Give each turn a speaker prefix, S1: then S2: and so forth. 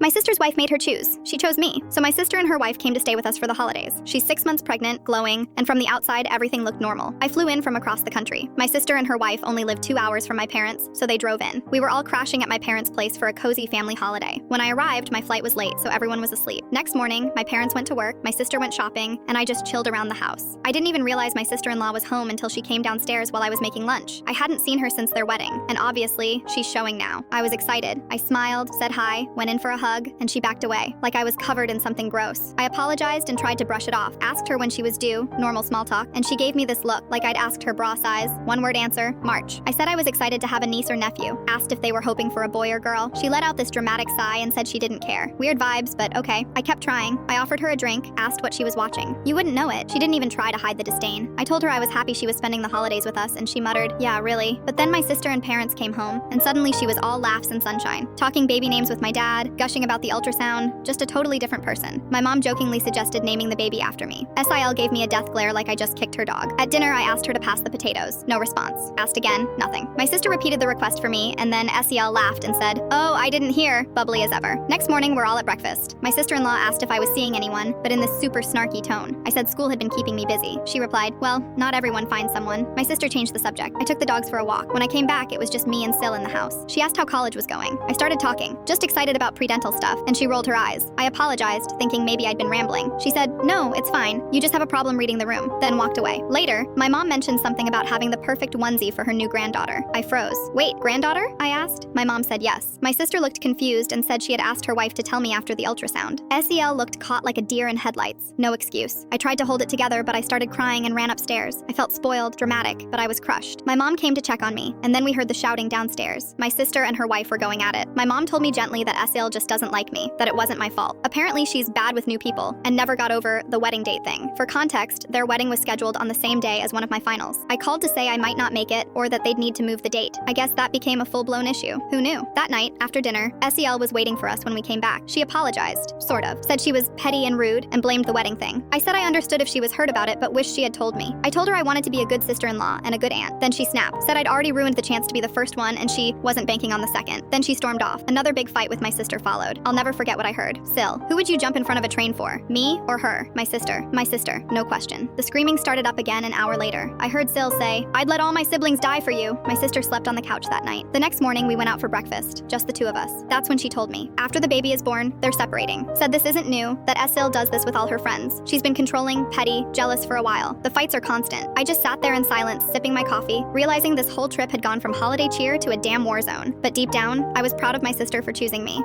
S1: My sister's wife made her choose. She chose me. So my sister and her wife came to stay with us for the holidays. She's 6 months pregnant, glowing, and from the outside, everything looked normal. I flew in from across the country. My sister and her wife only lived 2 hours from my parents, so they drove in. We were all crashing at my parents' place for a cozy family holiday. When I arrived, my flight was late, so everyone was asleep. Next morning, my parents went to work, my sister went shopping, and I just chilled around the house. I didn't even realize my sister-in-law was home until she came downstairs while I was making lunch. I hadn't seen her since their wedding, and obviously, she's showing now. I was excited. I smiled, said hi, went in for a hug, and she backed away, like I was covered in something gross. I apologized and tried to brush it off, asked her when she was due, normal small talk, and she gave me this look, like I'd asked her bra size. One-word answer, March. I said I was excited to have a niece or nephew, asked if they were hoping for a boy or girl. She let out this dramatic sigh and said she didn't care. Weird vibes, but okay. I kept trying. I offered her a drink, asked what she was watching. You wouldn't know it. She didn't even try to hide the disdain. I told her I was happy she was spending the holidays with us, and she muttered, yeah, really. But then my sister and parents came home, and suddenly she was all laughs and sunshine, talking baby names with my dad, gushing about the ultrasound, just a totally different person. My mom jokingly suggested naming the baby after me. SIL gave me a death glare like I just kicked her dog. At dinner, I asked her to pass the potatoes. No response. Asked again, nothing. My sister repeated the request for me, and then SEL laughed and said, oh, I didn't hear, bubbly as ever. Next morning, we're all at breakfast. My sister-in-law asked if I was seeing anyone, but in this super snarky tone. I said school had been keeping me busy. She replied, well, not everyone finds someone. My sister changed the subject. I took the dogs for a walk. When I came back, it was just me and Sil in the house. She asked how college was going. I started talking, just excited about pre-dental stuff, and she rolled her eyes. I apologized, thinking maybe I'd been rambling. She said, no, it's fine. You just have a problem reading the room, then walked away. Later, my mom mentioned something about having the perfect onesie for her new granddaughter. I froze. Wait, granddaughter? I asked. My mom said yes. My sister looked confused and said she had asked her wife to tell me after the ultrasound. SEL looked caught like a deer in headlights. No excuse. I tried to hold it together, but I started crying and ran upstairs. I felt spoiled, dramatic, but I was crushed. My mom came to check on me, and then we heard the shouting downstairs. My sister and her wife were going at it. My mom told me gently that SEL just doesn't like me, that it wasn't my fault. Apparently, she's bad with new people and never got over the wedding date thing. For context, their wedding was scheduled on the same day as one of my finals. I called to say I might not make it or that they'd need to move the date. I guess that became a full-blown issue. Who knew? That night, after dinner, SEL was waiting for us when we came back. She apologized, sort of. Said she was petty and rude and blamed the wedding thing. I said I understood if she was hurt about it, but wished she had told me. I told her I wanted to be a good sister-in-law and a good aunt. Then she snapped. Said I'd already ruined the chance to be the first one and she wasn't banking on the second. Then she stormed off. Another big fight with my sister followed. I'll never forget what I heard. Sil, who would you jump in front of a train for? Me or her? My sister. My sister. No question. The screaming started up again an hour later. I heard Sil say, I'd let all my siblings die for you. My sister slept on the couch that night. The next morning, we went out for breakfast. Just the two of us. That's when she told me. After the baby is born, they're separating. Said this isn't new, that Sil does this with all her friends. She's been controlling, petty, jealous for a while. The fights are constant. I just sat there in silence, sipping my coffee, realizing this whole trip had gone from holiday cheer to a damn war zone. But deep down, I was proud of my sister for choosing me.